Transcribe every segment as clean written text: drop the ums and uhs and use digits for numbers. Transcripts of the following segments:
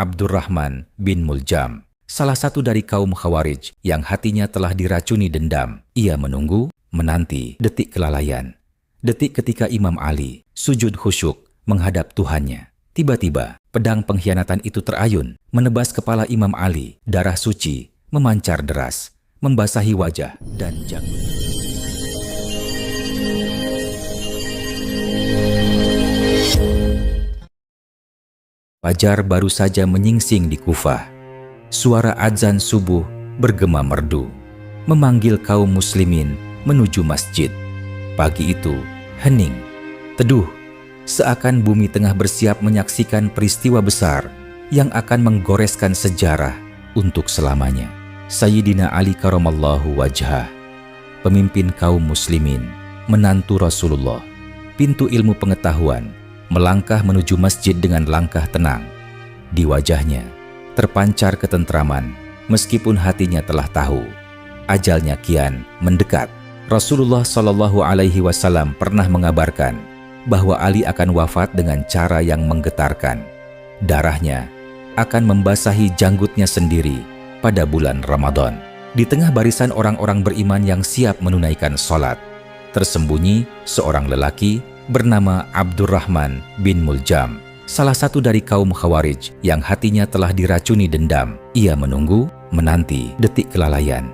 Abdurrahman bin Muljam, salah satu dari kaum Khawarij yang hatinya telah diracuni dendam. Ia menunggu, menanti detik kelalaian. Detik ketika Imam Ali sujud khusyuk menghadap Tuhannya. Tiba-tiba, pedang pengkhianatan itu terayun, menebas kepala Imam Ali. Darah suci memancar deras, membasahi wajah dan janggut. Fajar baru saja menyingsing di Kufah. Suara adzan subuh bergema merdu, memanggil kaum muslimin menuju masjid. Pagi itu hening, teduh, seakan bumi tengah bersiap menyaksikan peristiwa besar yang akan menggoreskan sejarah untuk selamanya. Sayyidina Ali karamallahu wajhah, pemimpin kaum muslimin, menantu Rasulullah, pintu ilmu pengetahuan, melangkah menuju masjid dengan langkah tenang. Di wajahnya terpancar ketentraman, meskipun hatinya telah tahu ajalnya kian mendekat. Rasulullah Shallallahu Alaihi Wasallam pernah mengabarkan bahwa Ali akan wafat dengan cara yang menggetarkan. Darahnya akan membasahi janggutnya sendiri pada bulan Ramadan. Di tengah barisan orang-orang beriman yang siap menunaikan sholat, tersembunyi seorang lelaki bernama Abdurrahman bin Muljam, salah satu dari kaum Khawarij yang hatinya telah diracuni dendam. Ia menunggu, menanti detik kelalaian.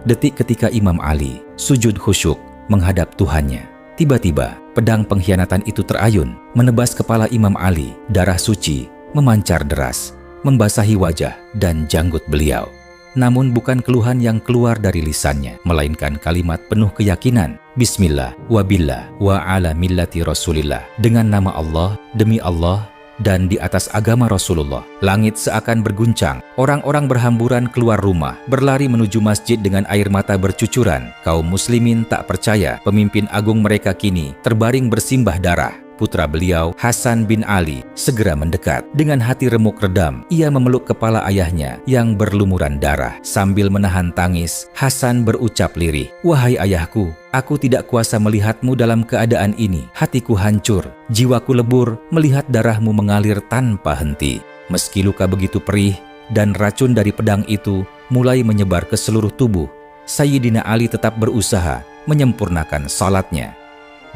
Detik ketika Imam Ali sujud khusyuk menghadap Tuhannya. Tiba-tiba, pedang pengkhianatan itu terayun, menebas kepala Imam Ali. Darah suci memancar deras, membasahi wajah dan janggut beliau. Namun bukan keluhan yang keluar dari lisannya, melainkan kalimat penuh keyakinan. Bismillah, wabillah, wa ala millati Rasulillah. Dengan nama Allah, demi Allah, dan di atas agama Rasulullah. Langit seakan berguncang. Orang-orang berhamburan keluar rumah, berlari menuju masjid dengan air mata bercucuran. Kaum muslimin tak percaya pemimpin agung mereka kini terbaring bersimbah darah. Putra beliau, Hasan bin Ali, segera mendekat. Dengan hati remuk redam, ia memeluk kepala ayahnya yang berlumuran darah. Sambil menahan tangis, Hasan berucap lirih, "Wahai ayahku, aku tidak kuasa melihatmu dalam keadaan ini. Hatiku hancur, jiwaku lebur melihat darahmu mengalir tanpa henti." Meski luka begitu perih dan racun dari pedang itu mulai menyebar ke seluruh tubuh, Sayyidina Ali tetap berusaha menyempurnakan salatnya.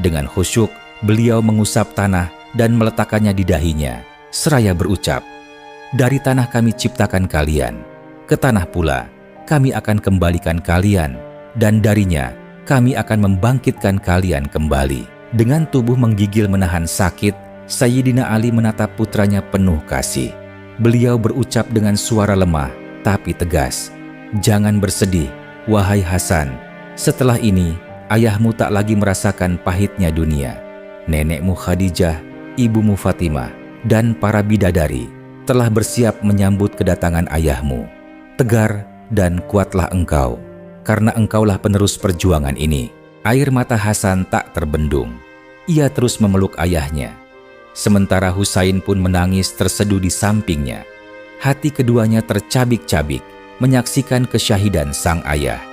Dengan khusyuk, beliau mengusap tanah dan meletakkannya di dahinya, seraya berucap, "Dari tanah kami ciptakan kalian, ke tanah pula kami akan kembalikan kalian, dan darinya kami akan membangkitkan kalian kembali." Dengan tubuh menggigil menahan sakit, Sayyidina Ali menatap putranya penuh kasih. Beliau berucap dengan suara lemah tapi tegas, "Jangan bersedih, wahai Hasan. Setelah ini, ayahmu tak lagi merasakan pahitnya dunia. Nenekmu Khadijah, ibumu Fatimah, dan para bidadari telah bersiap menyambut kedatangan ayahmu. Tegar dan kuatlah engkau, karena engkaulah penerus perjuangan ini." Air mata Hasan tak terbendung. Ia terus memeluk ayahnya. Sementara Husain pun menangis terseduh di sampingnya. Hati keduanya tercabik-cabik menyaksikan kesyahidan sang ayah.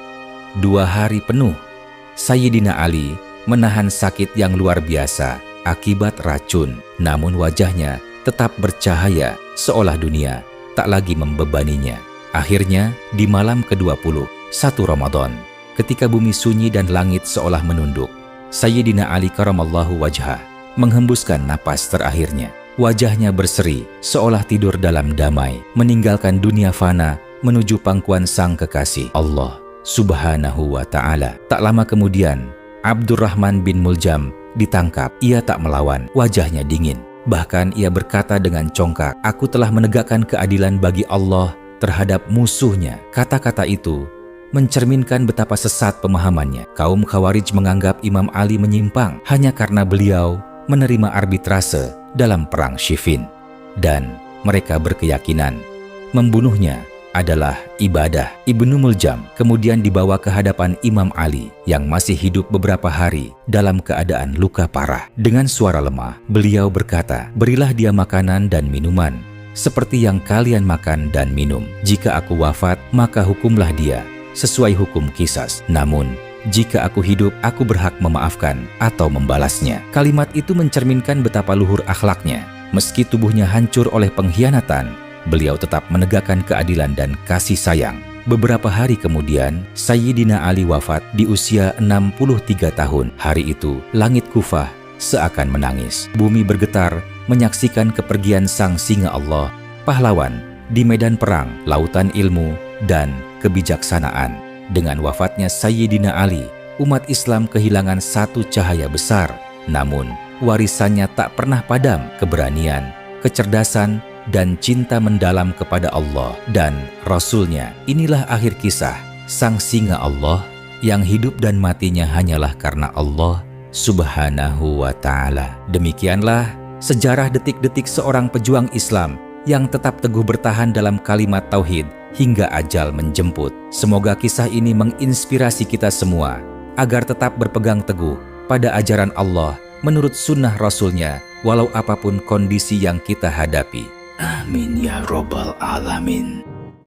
2 hari penuh, Sayyidina Ali menahan sakit yang luar biasa akibat racun, namun wajahnya tetap bercahaya seolah dunia tak lagi membebaninya. Akhirnya, di malam ke-21 Ramadan, ketika bumi sunyi dan langit seolah menunduk, Sayyidina Ali karamallahu wajhah menghembuskan napas terakhirnya. Wajahnya berseri seolah tidur dalam damai, meninggalkan dunia fana menuju pangkuan sang kekasih Allah Subhanahu wa Ta'ala. Tak lama kemudian, Abdurrahman bin Muljam ditangkap. Ia tak melawan, wajahnya dingin. Bahkan ia berkata dengan congkak, "Aku telah menegakkan keadilan bagi Allah terhadap musuhnya." Kata-kata itu mencerminkan betapa sesat pemahamannya. Kaum Khawarij menganggap Imam Ali menyimpang hanya karena beliau menerima arbitrase dalam perang Siffin. Dan mereka berkeyakinan membunuhnya adalah ibadah. Ibnu Muljam kemudian dibawa ke hadapan Imam Ali yang masih hidup beberapa hari dalam keadaan luka parah. Dengan suara lemah, beliau berkata, "Berilah dia makanan dan minuman, seperti yang kalian makan dan minum. Jika aku wafat, maka hukumlah dia sesuai hukum qisas. Namun, jika aku hidup, aku berhak memaafkan atau membalasnya." Kalimat itu mencerminkan betapa luhur akhlaknya. Meski tubuhnya hancur oleh pengkhianatan, beliau tetap menegakkan keadilan dan kasih sayang. Beberapa hari kemudian, Sayyidina Ali wafat di usia 63 tahun. Hari itu, langit Kufah seakan menangis. Bumi bergetar menyaksikan kepergian sang singa Allah, pahlawan di medan perang, lautan ilmu, dan kebijaksanaan. Dengan wafatnya Sayyidina Ali, umat Islam kehilangan satu cahaya besar. Namun, warisannya tak pernah padam. Keberanian, kecerdasan, dan cinta mendalam kepada Allah dan Rasul-Nya. Inilah akhir kisah sang singa Allah yang hidup dan matinya hanyalah karena Allah Subhanahu wa Ta'ala. Demikianlah sejarah detik-detik seorang pejuang Islam yang tetap teguh bertahan dalam kalimat tauhid hingga ajal menjemput. Semoga kisah ini menginspirasi kita semua agar tetap berpegang teguh pada ajaran Allah menurut sunnah Rasul-Nya walau apapun kondisi yang kita hadapi. Amin ya Rabbal Alamin.